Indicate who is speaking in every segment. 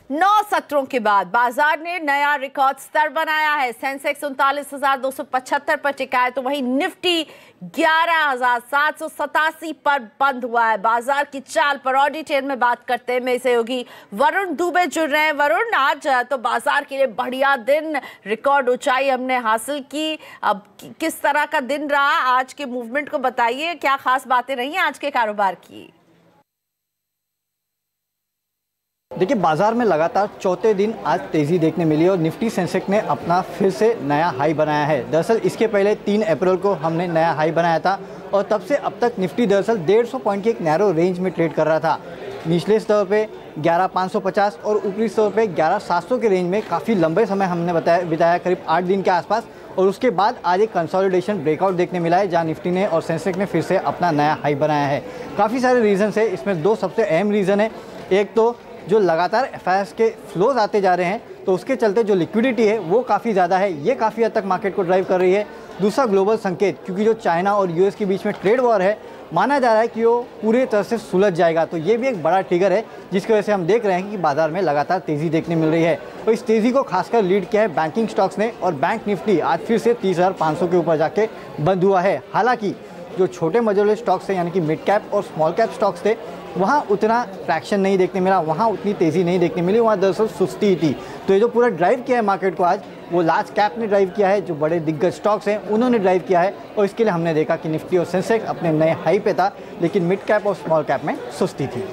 Speaker 1: 9 सत्रों के बाद बाजार ने नया रिकॉर्ड स्तर बनाया है। सेंसेक्स 39,275 पर टिका है, तो वहीं निफ्टी 11,787 पर बंद हुआ है। बाजार की चाल पर और डिटेल में बात करते हैं मेरे सहयोगी वरुण दुबे जुड़ रहे हैं। वरुण, आज तो बाजार के लिए बढ़िया दिन, रिकॉर्ड ऊंचाई हमने हासिल की। अब किस तरह का दिन रहा, आज के मूवमेंट को बताइए, क्या खास बातें रही हैं आज के कारोबार की?
Speaker 2: देखिए, बाजार में लगातार चौथे दिन आज तेजी देखने मिली और निफ्टी सेंसेक्स ने अपना फिर से नया हाई बनाया है। दरअसल इसके पहले 3 अप्रैल को हमने नया हाई बनाया था और तब से अब तक निफ्टी दरअसल 150 पॉइंट के एक नैरो रेंज में ट्रेड कर रहा था। निचले स्तर पे 11,550 और ऊपरी स्तर पे 11,700 के रेंज में काफ़ी लंबे समय हमने बिताया, करीब 8 दिन के आसपास। और उसके बाद आज एक कंसोलिडेशन ब्रेकआउट देखने मिला है, जहां निफ्टी ने और सेंसेक्स ने फिर से अपना नया हाई बनाया है। काफ़ी सारे रीज़न है इसमें, 2 सबसे अहम रीज़न है। एक तो जो लगातार एफआईआईएस के फ्लोज आते जा रहे हैं, तो उसके चलते जो लिक्विडिटी है वो काफ़ी ज़्यादा है, ये काफ़ी हद तक मार्केट को ड्राइव कर रही है। दूसरा ग्लोबल संकेत, क्योंकि जो चाइना और यूएस के बीच में ट्रेड वॉर है, माना जा रहा है कि वो पूरी तरह से सुलझ जाएगा, तो ये भी एक बड़ा ट्रिगर है, जिसकी वजह से हम देख रहे हैं कि बाजार में लगातार तेज़ी देखने मिल रही है। तो इस तेज़ी को खासकर लीड किया है बैंकिंग स्टॉक्स ने, और बैंक निफ्टी आज फिर से 30,500 के ऊपर जाके बंद हुआ है। हालांकि जो छोटे मझोले स्टॉक्स थे, यानी कि मिड कैप और स्मॉल कैप स्टॉक्स थे, वहाँ उतना ट्रैक्शन नहीं देखने मिला, वहाँ उतनी तेज़ी नहीं देखने मिली, वहाँ दरअसल सुस्ती थी। तो ये जो पूरा ड्राइव किया है मार्केट को आज, वो लार्ज कैप ने ड्राइव किया है, जो बड़े दिग्गज स्टॉक्स हैं उन्होंने ड्राइव किया है। और इसके लिए हमने देखा कि निफ्टी और सेंसेक्स अपने नए हाई पे था, लेकिन मिड कैप और स्मॉल कैप में सुस्ती थी।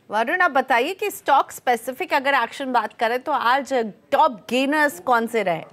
Speaker 1: वरुण, आप बताइए कि स्टॉक स्पेसिफिक अगर एक्शन बात करें तो आज टॉप गेनर्स कौन से रहे?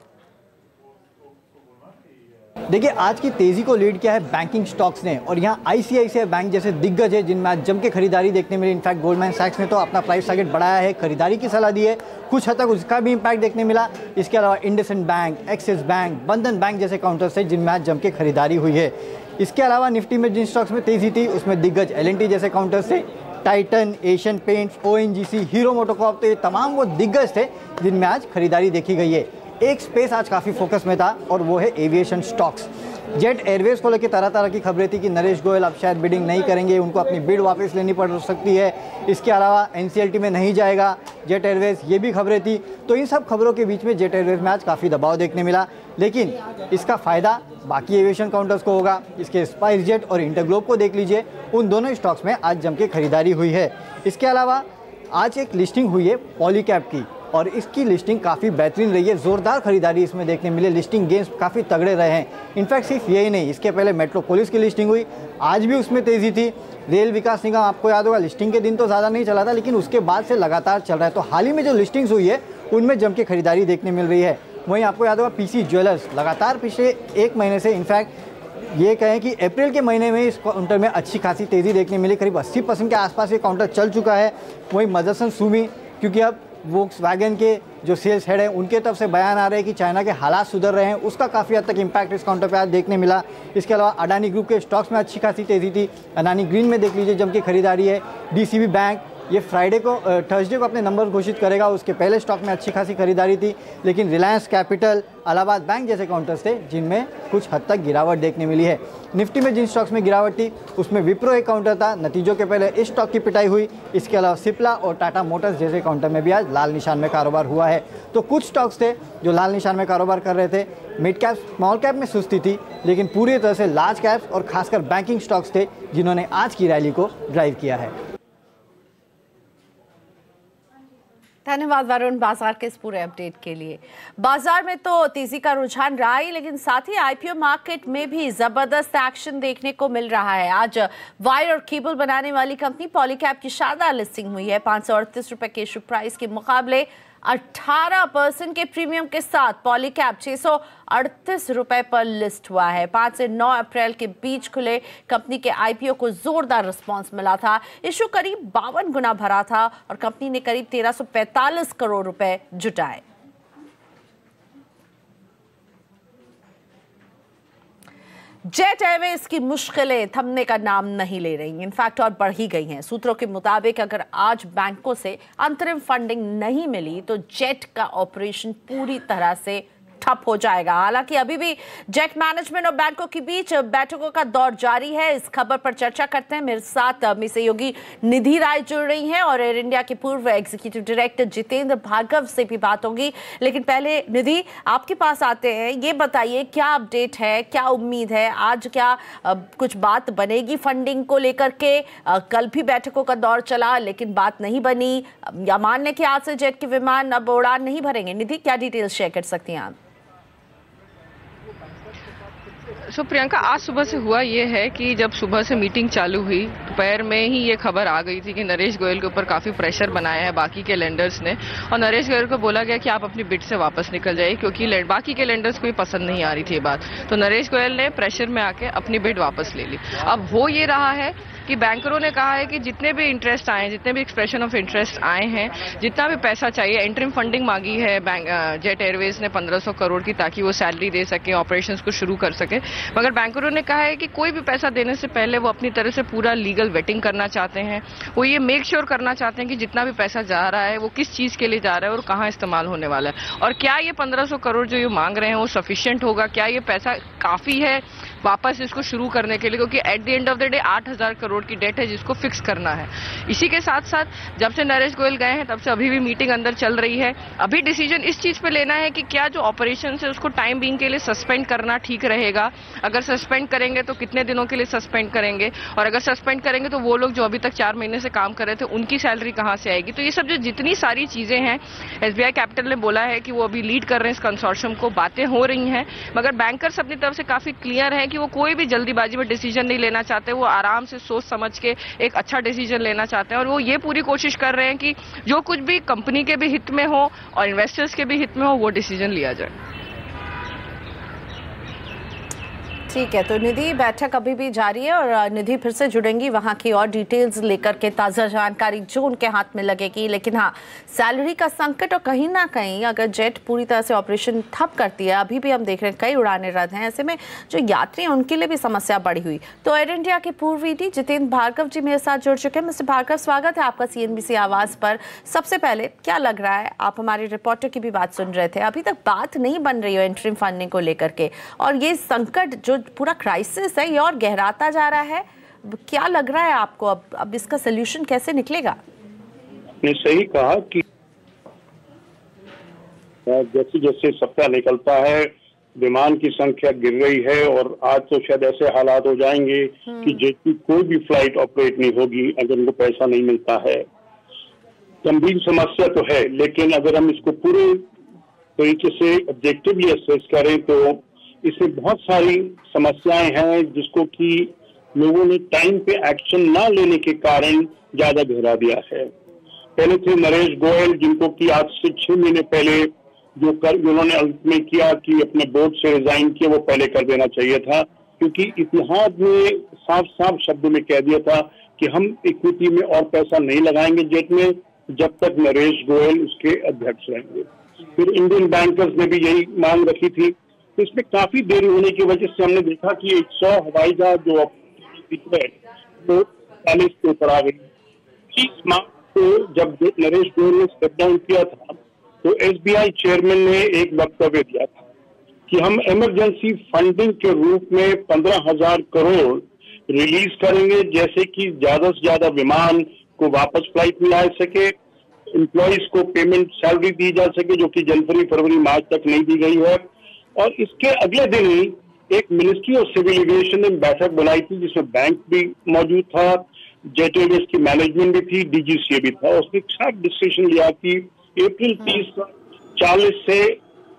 Speaker 2: देखिए, आज की तेजी को लीड किया है बैंकिंग स्टॉक्स ने, और यहाँ आईसीआईसीआई बैंक जैसे दिग्गज है जिनमें आज जम के खरीदारी देखने मिली। इनफैक्ट गोल्डमैन सैक्स ने तो अपना प्राइस टारगेट बढ़ाया है, खरीदारी की सलाह दी है, कुछ हद तक उसका भी इंपैक्ट देखने मिला। इसके अलावा इंडसइंड बैंक, एक्सिस बैंक, बंधन बैंक जैसे काउंटर्स है जिनमें आज जम के खरीदारी हुई है। इसके अलावा निफ्टी में जिन स्टॉक्स में तेजी थी उसमें दिग्गज एल&टी जैसे काउंटर्स थे, Titan, Asian paints, ONGC, hero MotoCorp, तो ये तमाम वो दिग्गज थे जिनमें आज खरीदारी देखी गई है। एक स्पेस आज काफ़ी फोकस में था और वो है एविएशन स्टॉक्स। जेट एयरवेज को लेकर तरह तरह की खबरें थी कि नरेश गोयल अब शायद बिडिंग नहीं करेंगे, उनको अपनी बिड वापस लेनी पड़ सकती है। इसके अलावा एनसीएलटी में नहीं जाएगा जेट एयरवेज, ये भी खबरें थी। तो इन सब खबरों के बीच में जेट एयरवेज में आज काफ़ी दबाव देखने मिला, लेकिन इसका फ़ायदा बाकी एविएशन काउंटर्स को होगा। इसके स्पाइस जेट और इंटरग्लोब को देख लीजिए, उन दोनों स्टॉक्स में आज जम के खरीदारी हुई है। इसके अलावा आज एक लिस्टिंग हुई है पॉलीकैब की, और इसकी लिस्टिंग काफ़ी बेहतरीन रही है, ज़ोरदार खरीदारी इसमें देखने मिले, लिस्टिंग गेंस काफ़ी तगड़े रहे हैं। इनफैक्ट सिर्फ यही नहीं, इसके पहले मेट्रोपोलिस की लिस्टिंग हुई, आज भी उसमें तेज़ी थी। रेल विकास निगम, आपको याद होगा, लिस्टिंग के दिन तो ज़्यादा नहीं चला था, लेकिन उसके बाद से लगातार चल रहा है। तो हाल ही में जो लिस्टिंग्स हुई है उनमें जम के खरीदारी देखने मिल रही है। वहीं आपको याद होगा पीसी ज्वेलर्स लगातार पिछले 1 महीने से, इनफैक्ट ये कहें कि अप्रैल के महीने में इस काउंटर में अच्छी खासी तेज़ी देखने मिली, करीब 80% के आसपास ये काउंटर चल चुका है। वहीं मदरसन सुमी, क्योंकि अब वोक्सवैगन के जो सेल्स हेड हैं उनके तरफ से बयान आ रहे हैं कि चाइना के हालात सुधर रहे हैं, उसका काफ़ी हद तक इम्पैक्ट इस काउंटर पे आज देखने मिला। इसके अलावा अडानी ग्रुप के स्टॉक्स में अच्छी खासी तेज़ी थी। अडानी ग्रीन में देख लीजिए जम की खरीदारी है। डीसीबी बैंक ये थर्सडे को अपने नंबर घोषित करेगा, उसके पहले स्टॉक में अच्छी खासी खरीदारी थी। लेकिन रिलायंस कैपिटल, इलाहाबाद बैंक जैसे काउंटर्स थे जिनमें कुछ हद तक गिरावट देखने मिली है। निफ्टी में जिन स्टॉक्स में गिरावट थी उसमें विप्रो एक काउंटर था, नतीजों के पहले इस स्टॉक की पिटाई हुई। इसके अलावा सिप्ला और टाटा मोटर्स जैसे काउंटर में भी आज लाल निशान में कारोबार हुआ है। तो कुछ स्टॉक्स थे जो लाल निशान में कारोबार कर रहे थे। मिड कैप स्मॉल कैप में सुस्ती थी, लेकिन पूरी तरह से लार्ज कैप्स और खासकर बैंकिंग स्टॉक्स थे जिन्होंने आज की रैली को ड्राइव किया है।
Speaker 1: धन्यवाद वरुण, बाजार के इस पूरे अपडेट के लिए। बाजार में तो तेजी का रुझान रहा ही, लेकिन साथ ही आईपीओ मार्केट में भी जबरदस्त एक्शन देखने को मिल रहा है। आज वायर और केबल बनाने वाली कंपनी पॉलीकैब की शानदार लिस्टिंग हुई है। 538 रुपए के इशू प्राइस के मुकाबले 18% के प्रीमियम के साथ पॉलीकैब 638 रुपए पर लिस्ट हुआ है। 5 से 9 अप्रैल के बीच खुले कंपनी के आईपीओ को जोरदार रिस्पांस मिला था। इशू करीब 52 गुना भरा था और कंपनी ने करीब 1345 करोड़ रुपए जुटाए। जेट एयरवेज की मुश्किलें थमने का नाम नहीं ले रही, इनफैक्ट और बढ़ ही गई हैं। सूत्रों के मुताबिक अगर आज बैंकों से अंतरिम फंडिंग नहीं मिली तो जेट का ऑपरेशन पूरी तरह से ठप हो जाएगा। हालांकि अभी भी जेट मैनेजमेंट और बैंकों के बीच बैठकों का दौर जारी है। इस खबर पर चर्चा करते हैं। मेरे साथ में सहयोगी निधि राय जुड़ रही हैं और एयर इंडिया के पूर्व एग्जीक्यूटिव डायरेक्टर जितेंद्र भार्गव से भी बात होगी। लेकिन पहले निधि, आपके पास आते हैं। ये बताइए क्या अपडेट है, क्या उम्मीद है, आज क्या कुछ बात बनेगी फंडिंग को लेकर के? कल भी बैठकों का दौर चला लेकिन बात नहीं बनी, या मान लें कि आज से जेट के विमान अब उड़ान नहीं भरेंगे। निधि, क्या डिटेल्स शेयर कर सकती हैं आप?
Speaker 3: प्रियंका, आज सुबह से हुआ ये है कि जब सुबह से मीटिंग चालू हुई, दोपहर में ही ये खबर आ गई थी कि नरेश गोयल के ऊपर काफी प्रेशर बनाया है बाकी के लेंडर्स ने, और नरेश गोयल को बोला गया कि आप अपनी बिड से वापस निकल जाइए क्योंकि बाकी के लेंडर्स को भी पसंद नहीं आ रही थी ये बात। तो नरेश गोयल ने प्रेशर में आके अपनी बिड वापस ले ली। अब हो ये रहा है कि बैंकरों ने कहा है कि जितने भी इंटरेस्ट आए, जितने भी एक्सप्रेशन ऑफ इंटरेस्ट आए हैं, जितना भी पैसा चाहिए, इंटरिम फंडिंग मांगी है जेट एयरवेज ने 1500 करोड़ की, ताकि वो सैलरी दे सके, ऑपरेशंस को शुरू कर सके। मगर बैंकरों ने कहा है कि कोई भी पैसा देने से पहले वो अपनी तरह से पूरा लीगल वेटिंग करना चाहते हैं। वो ये मेक श्योर करना चाहते हैं कि जितना भी पैसा जा रहा है वो किस चीज के लिए जा रहा है और कहाँ इस्तेमाल होने वाला है, और क्या ये 1500 करोड़ जो ये मांग रहे हैं वो सफिशिएंट होगा, क्या ये पैसा काफी है वापस इसको शुरू करने के लिए, क्योंकि at the end of the day 8000 crore की डेट है जिसको फिक्स करना है। इसी के साथ साथ जब से नरेश गोयल गए हैं तब से अभी भी मीटिंग अंदर चल रही है। अभी डिसीजन इस चीज पे लेना है कि क्या जो ऑपरेशन है उसको टाइम बीइंग के लिए सस्पेंड करना ठीक रहेगा, अगर सस्पेंड करेंगे तो कितने दिनों के लिए सस्पेंड करेंगे, और अगर सस्पेंड करेंगे तो वो लोग जो अभी तक 4 महीने से काम कर रहे थे उनकी सैलरी कहां से आएगी। तो ये सब जो जितनी सारी चीजें हैं, एसबीआई कैपिटल ने बोला है कि वो अभी लीड कर रहे हैं इस कंसोर्शियम को, बातें हो रही हैं, मगर बैंकर्स अपनी तरफ से काफी क्लियर है कि वो कोई भी जल्दीबाजी में डिसीजन नहीं लेना चाहते। वो आराम से सोच समझ के एक अच्छा डिसीजन लेना चाहते हैं, और वो ये पूरी कोशिश कर रहे हैं कि जो कुछ भी कंपनी के भी हित में हो और इन्वेस्टर्स के भी हित में हो वो डिसीजन लिया जाए।
Speaker 1: ठीक है, तो निधि, बैठक अभी भी जारी है और निधि फिर से जुड़ेंगी वहां की और डिटेल्स लेकर के, ताज़ा जानकारी जो उनके हाथ में लगेगी। लेकिन हाँ, सैलरी का संकट और कहीं ना कहीं अगर जेट पूरी तरह से ऑपरेशन ठप करती है, अभी भी हम देख रहे हैं कई उड़ानें रद्द हैं, ऐसे में जो यात्री हैं उनके लिए भी समस्या बढ़ी हुई। तो एयर इंडिया के पूर्व ईडी जितेंद्र भार्गव जी मेरे साथ जुड़ चुके हैं। मिस्टर भार्गव, स्वागत है आपका CNBC आवाज़ पर। सबसे पहले क्या लग रहा है, आप हमारे रिपोर्टर की भी बात सुन रहे थे, अभी तक बात नहीं बन रही है इंटरिम फंडिंग को लेकर के, और ये संकट जो पूरा क्राइसिस है ये और गहराता जा रहा है, क्या लग रहा है आपको अब इसका सोल्यूशन कैसे निकलेगा?
Speaker 4: ने सही कहा कि जैसे जैसे सप्ताह निकलता है विमान की संख्या गिर रही है, और आज तो शायद ऐसे हालात हो जाएंगे कि जेट की कोई भी फ्लाइट ऑपरेट नहीं होगी अगर उनको पैसा नहीं मिलता है। गंभीर समस्या तो है, लेकिन अगर हम इसको पूरे तरीके से ऑब्जेक्टिवली असेस करें तो इसमें बहुत सारी समस्याएं हैं जिसको कि लोगों ने टाइम पे एक्शन ना लेने के कारण ज्यादा गहरा दिया है। पहले थे नरेश गोयल, जिनको कि आज से 6 महीने पहले जो उन्होंने अल्टीमेट किया कि अपने बोर्ड से रिजाइन किया, वो पहले कर देना चाहिए था, क्योंकि इतिहास में साफ साफ शब्दों में कह दिया था कि हम इक्विटी में और पैसा नहीं लगाएंगे जेट में जब तक नरेश गोयल उसके अध्यक्ष रहेंगे। फिर इंडियन बैंकर्स ने भी यही मांग रखी थी। तो इसमें काफी देरी होने की वजह से हमने देखा कि 100 हवाई जहाज जो तो 40 के ऊपर आ गई। इस मांग को जब नरेश गोयल ने स्टेप डाउन किया था तो एसबीआई चेयरमैन ने एक वक्तव्य दिया था कि हम इमरजेंसी फंडिंग के रूप में 15,000 करोड़ रिलीज करेंगे, जैसे कि ज्यादा से ज्यादा विमान को वापस फ्लाइट में ला सके, एम्प्लॉइज को पेमेंट सैलरी दी जा सके जो कि जनवरी फरवरी मार्च तक नहीं दी गई है। और इसके अगले दिन ही एक मिनिस्ट्री ऑफ सिविल एविएशन ने बैठक बुलाई थी जिसमें बैंक भी मौजूद था, जेट एयरवेज की मैनेजमेंट भी थी, डीजीसीए भी था। उसने एक साफ डिसीजन लिया कि अप्रैल 30 40 से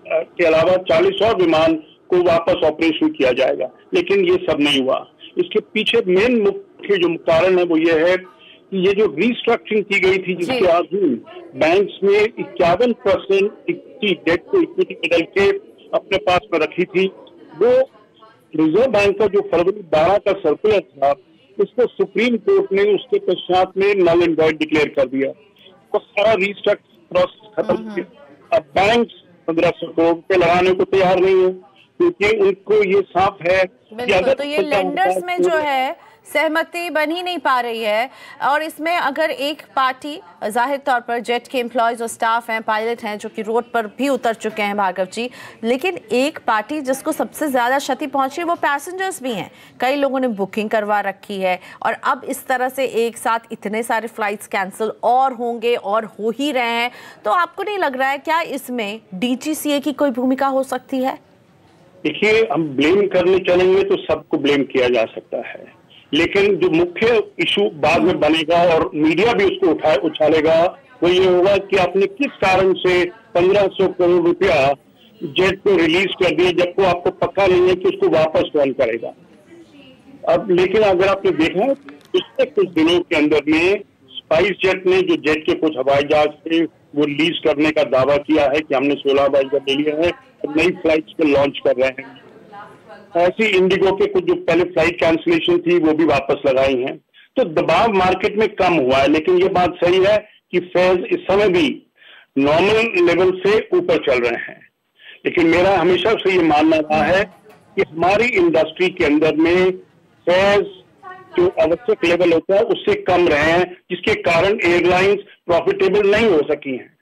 Speaker 4: के अलावा 40 और विमान को वापस ऑपरेशन किया जाएगा, लेकिन ये सब नहीं हुआ। इसके पीछे मेन मुख्य जो कारण है वो ये है कि ये जो रिस्ट्रक्चरिंग की गई थी जिसके अधीन बैंक्स ने 51% डेट को इक्विटी बदल के अपने पास में रखी थी, वो रिजर्व बैंक का जो फरवरी 12 का सर्कुलर था उसको सुप्रीम कोर्ट ने उसके पश्चात में नल एंड वॉइड डिक्लेयर कर दिया। तो सारा रिस्ट्रक्चर प्रोसेस खत्म हो गया। अब बैंक 1500 करोड़ पे लगाने को तैयार नहीं है, क्योंकि उनको ये साफ है कि अगर
Speaker 1: तो ये लेंडर्स में जो है सहमति बन ही नहीं पा रही है। और इसमें अगर एक पार्टी, जाहिर तौर पर जेट के एम्प्लॉयज़ और स्टाफ हैं, पायलट हैं जो कि रोड पर भी उतर चुके हैं भार्गव जी, लेकिन एक पार्टी जिसको सबसे ज़्यादा क्षति पहुंची है वो पैसेंजर्स भी हैं। कई लोगों ने बुकिंग करवा रखी है और अब इस तरह से एक साथ इतने सारे फ्लाइट्स कैंसिल और होंगे और हो ही रहे हैं, तो आपको नहीं लग रहा है क्या इसमें DGCA की कोई भूमिका हो सकती है?
Speaker 4: देखिए, हम ब्लेम करने चलेंगे तो सबको ब्लेम किया जा सकता है, लेकिन जो मुख्य इशू बाद में बनेगा और मीडिया भी उसको उछालेगा वो ये होगा कि आपने किस कारण से 1500 करोड़ रुपया जेट को रिलीज कर दिया, जबकि आपको पक्का नहीं है कि उसको वापस कौन करेगा। अब लेकिन अगर आपने देखा पिछले कुछ दिनों के अंदर में स्पाइस जेट ने जो जेट के कुछ हवाई जहाज थे वो लीज करने का दावा किया है कि हमने 16 हवाई जहाज ले लिए हैं और नई फ्लाइट्स को लॉन्च कर रहे हैं। ऐसी इंडिगो के कुछ जो पहले फ्लाइट कैंसिलेशन थी वो भी वापस लगाई हैं। तो दबाव मार्केट में कम हुआ है, लेकिन ये बात सही है कि फेयर्स इस समय भी नॉर्मल लेवल से ऊपर चल रहे हैं। लेकिन मेरा हमेशा से ये मानना रहा है कि हमारी इंडस्ट्री के अंदर में फेयर्स जो आवश्यक लेवल होता है उससे कम रहे हैं, जिसके कारण एयरलाइंस प्रॉफिटेबल नहीं हो सकी हैं।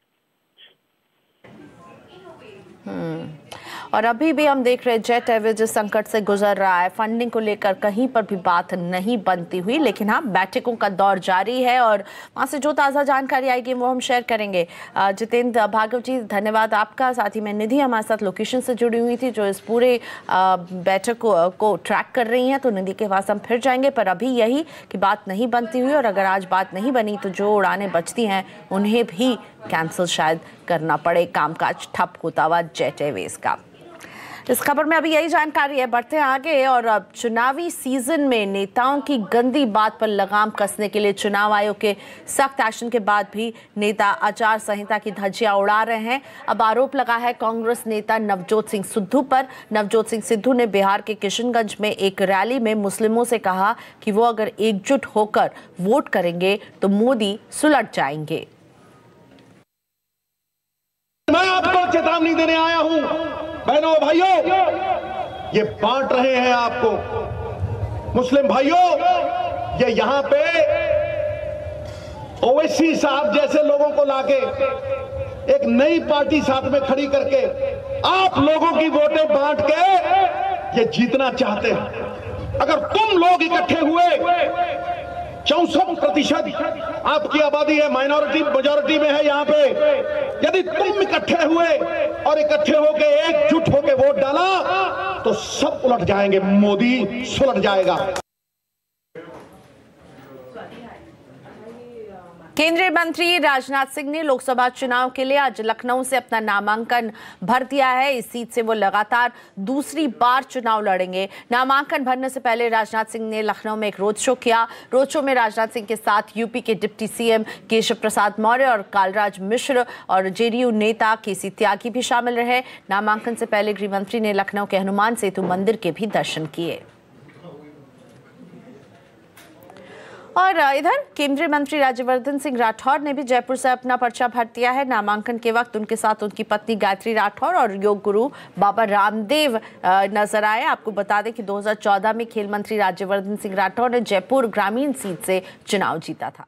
Speaker 1: और अभी भी हम देख रहे हैं जेट एयरवेज जिस संकट से गुजर रहा है, फंडिंग को लेकर कहीं पर भी बात नहीं बनती हुई, लेकिन हाँ बैठकों का दौर जारी है और वहाँ से जो ताज़ा जानकारी आएगी वो हम शेयर करेंगे। जितेंद्र, भार्गव जी धन्यवाद आपका। साथ ही में निधि हमारे साथ लोकेशन से जुड़ी हुई थी जो इस पूरे बैठक को ट्रैक कर रही हैं, तो निधि के पास हम फिर जाएंगे। पर अभी यही कि बात नहीं बनती हुई और अगर आज बात नहीं बनी तो जो उड़ानें बचती हैं उन्हें भी कैंसिल शायद करना पड़े, कामकाज ठप होता हुआ जेट एयरवेज का। इस खबर में अभी यही जानकारी है। बढ़ते हैं आगे और अब चुनावी सीजन में नेताओं की गंदी बात पर लगाम कसने के लिए चुनाव आयोग के सख्त एक्शन के बाद भी नेता आचार संहिता की धज्जियां उड़ा रहे हैं। अब आरोप लगा है कांग्रेस नेता नवजोत सिंह सिद्धू पर। नवजोत सिंह सिद्धू ने बिहार के किशनगंज में एक रैली में मुस्लिमों से कहा कि वो अगर एकजुट होकर वोट करेंगे तो मोदी सुलट जाएंगे।
Speaker 5: मैं आपको चेतावनी देने आया हूं, बहनों भाइयों, ये बांट रहे हैं आपको। मुस्लिम भाइयों, ये यहां पे ओवैसी साहब जैसे लोगों को लाके एक नई पार्टी साथ में खड़ी करके आप लोगों की वोटें बांट के ये जीतना चाहते हैं। अगर तुम लोग इकट्ठे हुए, 64% आपकी आबादी है, माइनॉरिटी मेजॉरिटी में है यहाँ पे, यदि तुम इकट्ठे हुए और इकट्ठे होके एकजुट होके वोट डाला तो सब उलट जाएंगे, मोदी सुलट जाएगा।
Speaker 1: केंद्रीय मंत्री राजनाथ सिंह ने लोकसभा चुनाव के लिए आज लखनऊ से अपना नामांकन भर दिया है। इस सीट से वो लगातार दूसरी बार चुनाव लड़ेंगे। नामांकन भरने से पहले राजनाथ सिंह ने लखनऊ में एक रोड शो किया। रोड शो में राजनाथ सिंह के साथ यूपी के डिप्टी सीएम केशव प्रसाद मौर्य और कालराज मिश्र और जेडीयू नेता केसी त्यागी भी शामिल रहे। नामांकन से पहले गृह मंत्री ने लखनऊ के हनुमान सेतु मंदिर के भी दर्शन किए। और इधर केंद्रीय मंत्री राज्यवर्धन सिंह राठौर ने भी जयपुर से अपना पर्चा भर दिया है। नामांकन के वक्त उनके साथ उनकी पत्नी गायत्री राठौर और योग गुरु बाबा रामदेव नजर आए। आपको बता दें कि 2014 में खेल मंत्री राज्यवर्धन सिंह राठौर ने जयपुर ग्रामीण सीट से चुनाव जीता था।